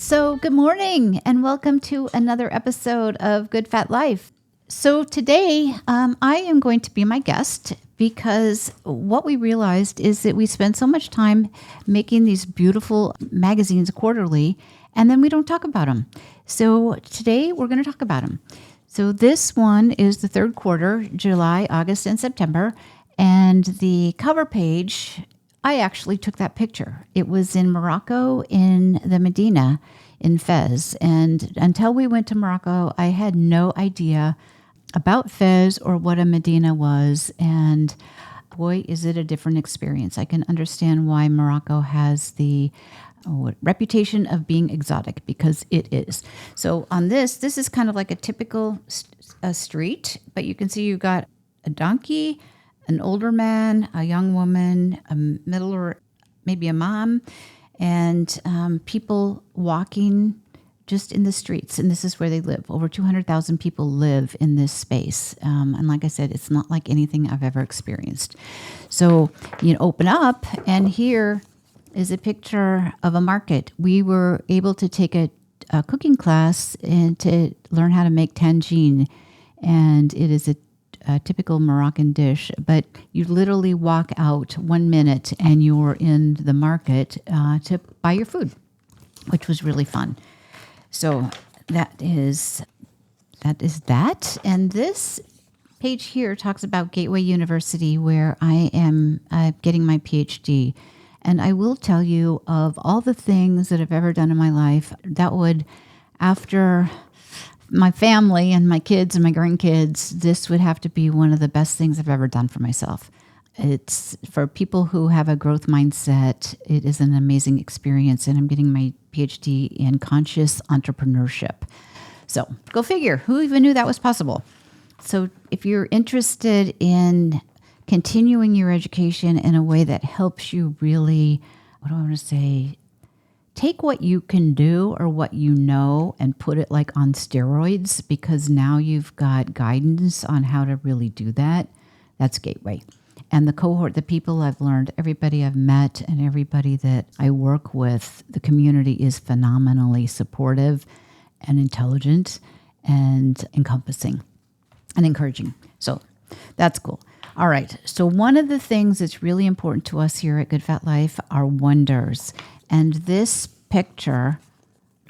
So, good morning and welcome to another episode of Good Fat Life. So, today I am going to be my guest because what we realized is that we spend so much time making these beautiful magazines quarterly and then we don't talk about them. So, today we're going to talk about them. So, this one is the third quarter, July, August, and September. And the cover page, I actually took that picture. It was in Morocco in the Medina in Fez. And until we went to Morocco, I had no idea about Fez or what a Medina was. And boy, is it a different experience. I can understand why Morocco has the reputation of being exotic, because it is. So on this is kind of like a typical street, but you can see you've got a donkey, an older man, a young woman, a middle or maybe a mom, and people walking just in the streets. And this is where they live. Over 200,000 people live in this space. And like I said, it's not like anything I've ever experienced. So you open up, and here is a picture of a market. We were able to take a cooking class and to learn how to make tangine. And it is a typical Moroccan dish, but you literally walk out 1 minute and you're in the market to buy your food, which was really fun. So that is that. And this page here talks about Gateway University, where I am getting my PhD. And I will tell you, of all the things that I've ever done in my life, that would, after my family and my kids and my grandkids, this would have to be one of the best things I've ever done for myself. It's for people who have a growth mindset. It is an amazing experience, and I'm getting my PhD in conscious entrepreneurship. So go figure, who even knew that was possible? So if you're interested in continuing your education in a way that helps you really, take what you can do or what you know and put it like on steroids, because now you've got guidance on how to really do that. That's Gateway. And the cohort, the people I've learned, everybody I've met and everybody that I work with, the community is phenomenally supportive and intelligent and encompassing and encouraging. So that's cool. All right. So one of the things that's really important to us here at Good Fat Life are wonders. And this picture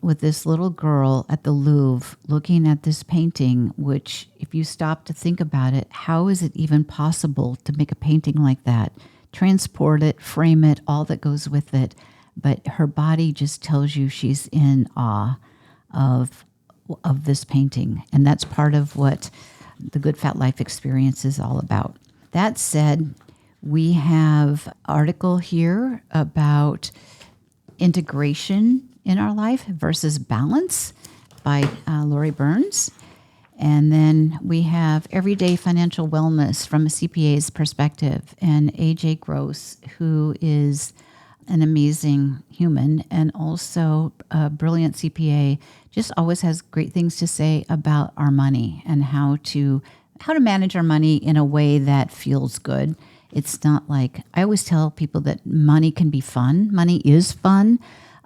with this little girl at the Louvre looking at this painting, which if you stop to think about it, how is it even possible to make a painting like that? Transport it, frame it, all that goes with it. But her body just tells you she's in awe of this painting. And that's part of what the Good Fat Life experience is all about. That said, we have an article here about integration in our life versus balance by Lori Burns. And then we have everyday financial wellness from a CPA's perspective, and AJ Gross, who is an amazing human and also a brilliant CPA, just always has great things to say about our money and how to manage our money in a way that feels good. It's not like, I always tell people that money can be fun. Money is fun.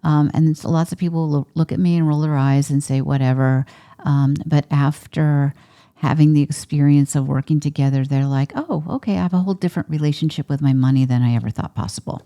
And so lots of people look at me and roll their eyes and say, whatever. But after having the experience of working together, they're like, oh, okay, I have a whole different relationship with my money than I ever thought possible.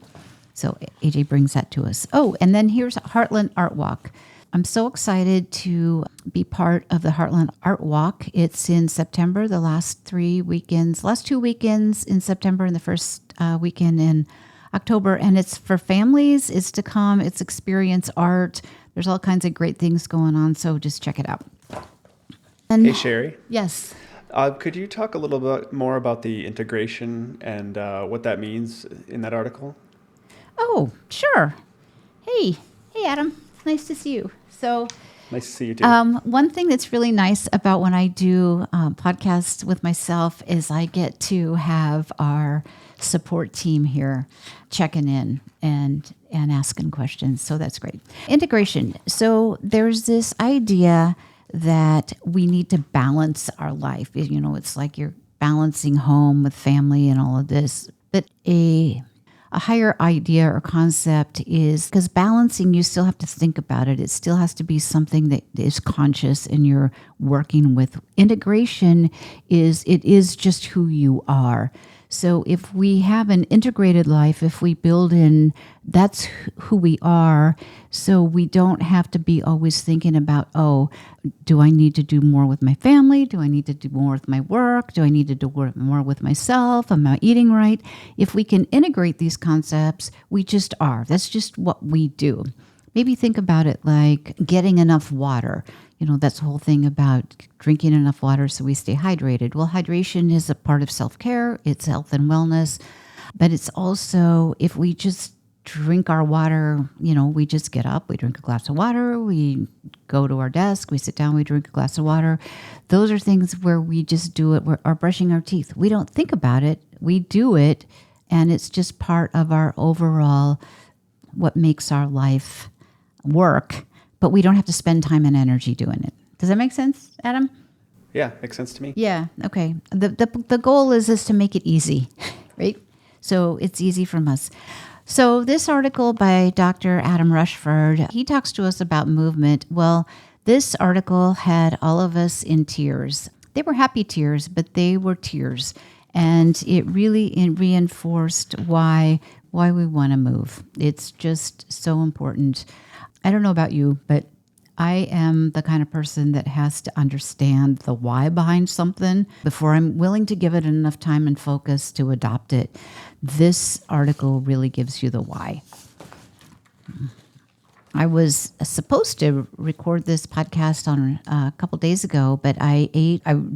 So AJ brings that to us. Oh, and then here's Heartland Art Walk. I'm so excited to be part of the Heartland Art Walk. It's in September, the last 2 weekends in September and the first weekend in October. And it's for families. It's to come. It's experience art. There's all kinds of great things going on. So just check it out. And hey, Sherri. Yes. Could you talk a little bit more about the integration and what that means in that article? Oh, sure. Hey, Adam. Nice to see you. So, nice to see you too. One thing that's really nice about when I do podcasts with myself is I get to have our support team here checking in and asking questions. So that's great. Integration. So there's this idea that we need to balance our life. It's like you're balancing home with family and all of this. But a a higher idea or concept is because balancing, you still have to think about it. It still has to be something that is conscious and you're working with. Integration it is just who you are. So if we have an integrated life, if we build in, that's who we are. So we don't have to be always thinking about, oh, do I need to do more with my family? Do I need to do more with my work? Do I need to do more with myself? Am I eating right? If we can integrate these concepts, we just are. That's just what we do. Maybe think about it like getting enough water. That's the whole thing about drinking enough water so we stay hydrated. Well, hydration is a part of self-care. It's health and wellness. But it's also, if we just drink our water, we just get up, we drink a glass of water, we go to our desk, we sit down, we drink a glass of water. Those are things where we just do it, or brushing our teeth. We don't think about it. We do it, and it's just part of our overall, what makes our life work. But we don't have to spend time and energy doing it. Does that make sense, Adam? Yeah, makes sense to me. Yeah, okay. The goal is to make it easy, right? So it's easy from us. So this article by Dr. Adam Rushford, he talks to us about movement. Well, this article had all of us in tears. They were happy tears, but they were tears. And it really reinforced why we want to move. It's just so important. I don't know about you, but I am the kind of person that has to understand the why behind something before I'm willing to give it enough time and focus to adopt it. This article really gives you the why. I was supposed to record this podcast on a couple days ago, but I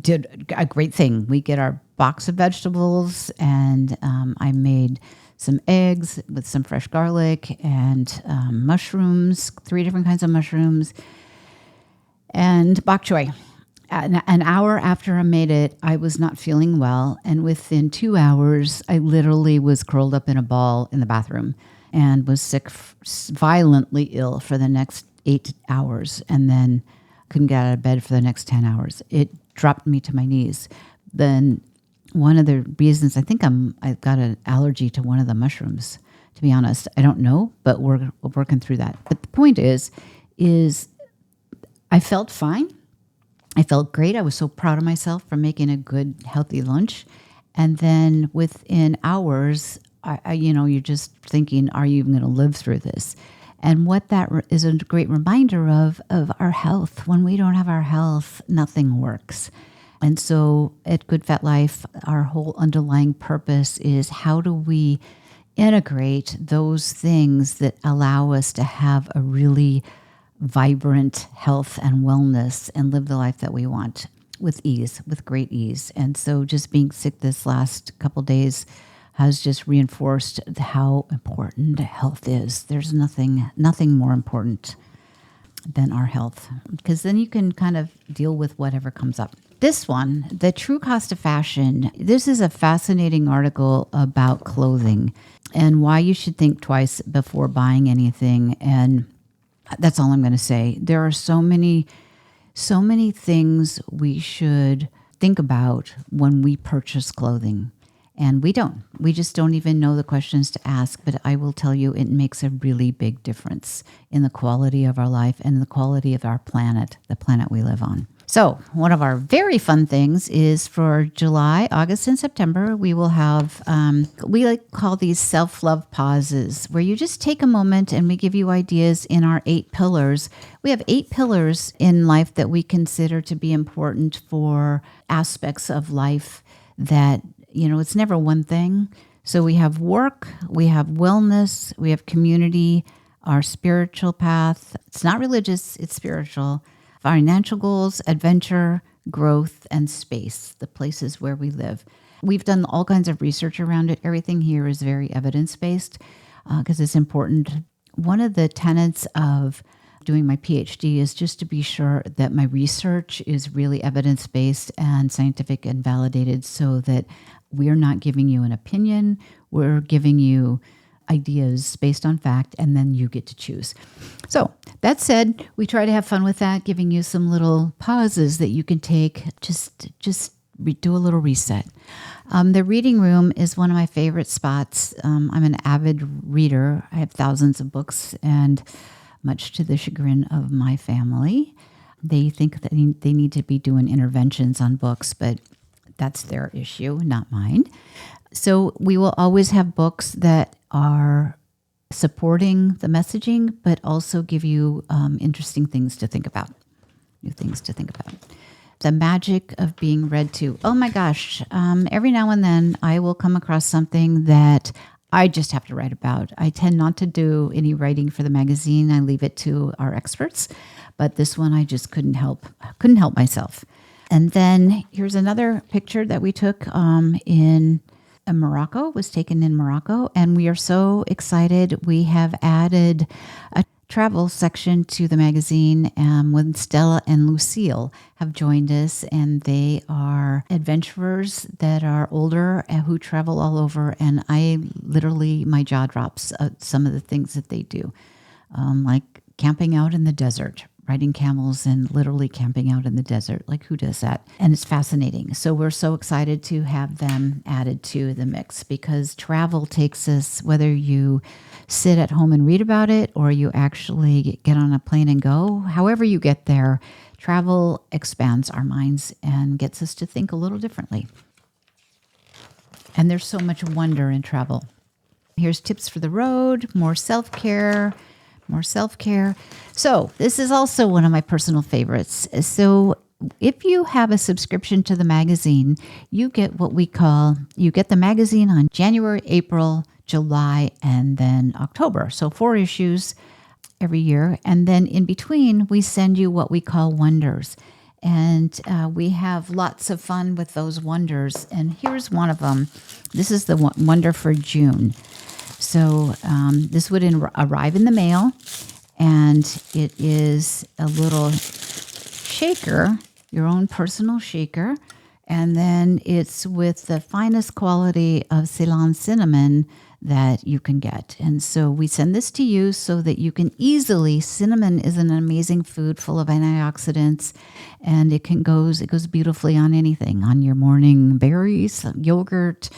did a great thing. We get our box of vegetables, and I made some eggs with some fresh garlic and mushrooms, 3 different kinds of mushrooms, and bok choy. An hour after I made it, I was not feeling well. And within 2 hours, I literally was curled up in a ball in the bathroom and was sick, violently ill for the next 8 hours, and then couldn't get out of bed for the next 10 hours. It dropped me to my knees. Then one of the reasons, I think I've got an allergy to one of the mushrooms, to be honest. I don't know, but we're working through that. But the point is I felt fine. I felt great. I was so proud of myself for making a good, healthy lunch. And then within hours, you're just thinking, are you even going to live through this? And what that is a great reminder of our health. When we don't have our health, nothing works. And so at Good Fat Life, our whole underlying purpose is how do we integrate those things that allow us to have a really vibrant health and wellness and live the life that we want with ease, with great ease. And so just being sick this last couple days has just reinforced how important health is. There's nothing more important than our health, because then you can kind of deal with whatever comes up. This one, The True Cost of Fashion, this is a fascinating article about clothing and why you should think twice before buying anything. And that's all I'm going to say. There are so many things we should think about when we purchase clothing. And we don't. We just don't even know the questions to ask. But I will tell you, it makes a really big difference in the quality of our life and the quality of our planet, the planet we live on. So one of our very fun things is for July, August, and September, we will have, we call these self-love pauses, where you just take a moment and we give you ideas in our 8 pillars. We have 8 pillars in life that we consider to be important for aspects of life that, it's never one thing. So we have work, we have wellness, we have community, our spiritual path. It's not religious, it's spiritual. Financial goals, adventure, growth, and space, the places where we live. We've done all kinds of research around it. Everything here is very evidence-based because it's important. One of the tenets of doing my PhD is just to be sure that my research is really evidence-based and scientific and validated, so that we're not giving you an opinion. We're giving you ideas based on fact, and then you get to choose. So that said, we try to have fun with that, giving you some little pauses that you can take, just do a little reset. The reading room is one of my favorite spots. I'm an avid reader. I have thousands of books, and much to the chagrin of my family, they think that they need to be doing interventions on books, but that's their issue, not mine. So we will always have books that are supporting the messaging, but also give you interesting things to think about, new things to think about. The magic of being read to. Oh my gosh, every now and then I will come across something that I just have to write about. I tend not to do any writing for the magazine. I leave it to our experts, but this one I just couldn't help myself. And then here's another picture that we took in Morocco, was taken in Morocco, and we are so excited. We have added a travel section to the magazine when Stella and Lucille have joined us, and they are adventurers that are older and who travel all over, and I literally, my jaw drops at some of the things that they do, like camping out in the desert, riding camels and literally camping out in the desert. Like, who does that? And it's fascinating. So we're so excited to have them added to the mix, because travel takes us, whether you sit at home and read about it or you actually get on a plane and go, however you get there, travel expands our minds and gets us to think a little differently. And there's so much wonder in travel. Here's tips for the road, more self-care. So this is also one of my personal favorites. So if you have a subscription to the magazine, you get the magazine on January, April, July, and then October. So 4 issues every year. And then in between, we send you what we call wonders. And we have lots of fun with those wonders. And here's one of them. This is the wonder for June. So this would arrive in the mail, and it is a little shaker, your own personal shaker, and then it's with the finest quality of Ceylon cinnamon that you can get. And so we send this to you so that you can cinnamon is an amazing food full of antioxidants, and it goes beautifully on anything, on your morning berries, yogurt,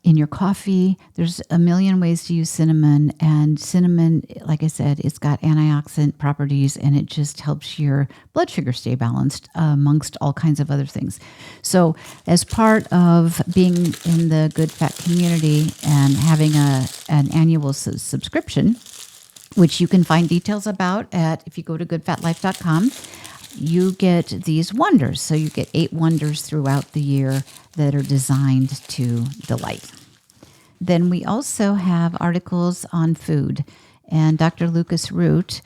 in your coffee. There's a million ways to use cinnamon, and cinnamon, like I said, it's got antioxidant properties, and it just helps your blood sugar stay balanced amongst all kinds of other things. So as part of being in the Good Fat community and having an annual subscription, which you can find details about if you go to goodfatlife.com, you get these wonders. So you get 8 wonders throughout the year that are designed to delight. Then we also have articles on food. And Dr. Lucas Root,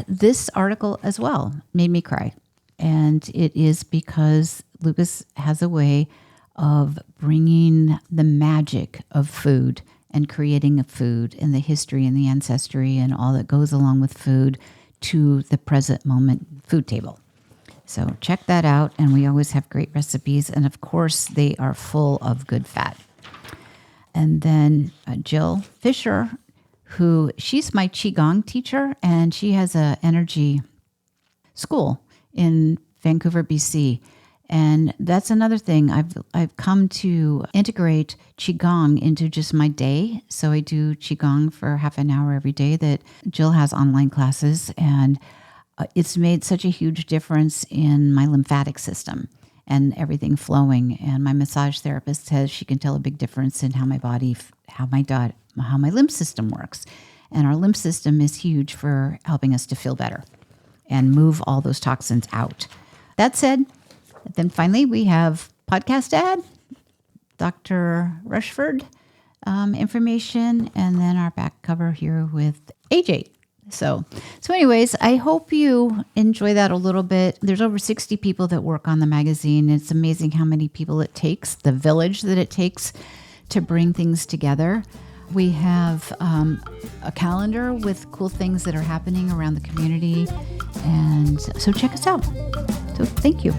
this article as well made me cry. And it is because Lucas has a way of bringing the magic of food and creating a food and the history and the ancestry and all that goes along with food to the present moment food table. So check that out, and we always have great recipes, and of course they are full of good fat. And then Jill Fisher, she's my Qigong teacher, and she has an energy school in Vancouver, BC. And that's another thing. I've come to integrate Qigong into just my day. So I do Qigong for half an hour every day that Jill has online classes, and it's made such a huge difference in my lymphatic system and everything flowing. And my massage therapist says she can tell a big difference in how my body, how my lymph system works. And our lymph system is huge for helping us to feel better and move all those toxins out. That said, then finally we have podcast ad, Dr. Rushford information, and then our back cover here with AJ. So anyways, I hope you enjoy that a little bit. There's over 60 people that work on the magazine. It's amazing how many people it takes, the village that it takes to bring things together. We have a calendar with cool things that are happening around the community. And so check us out. So thank you.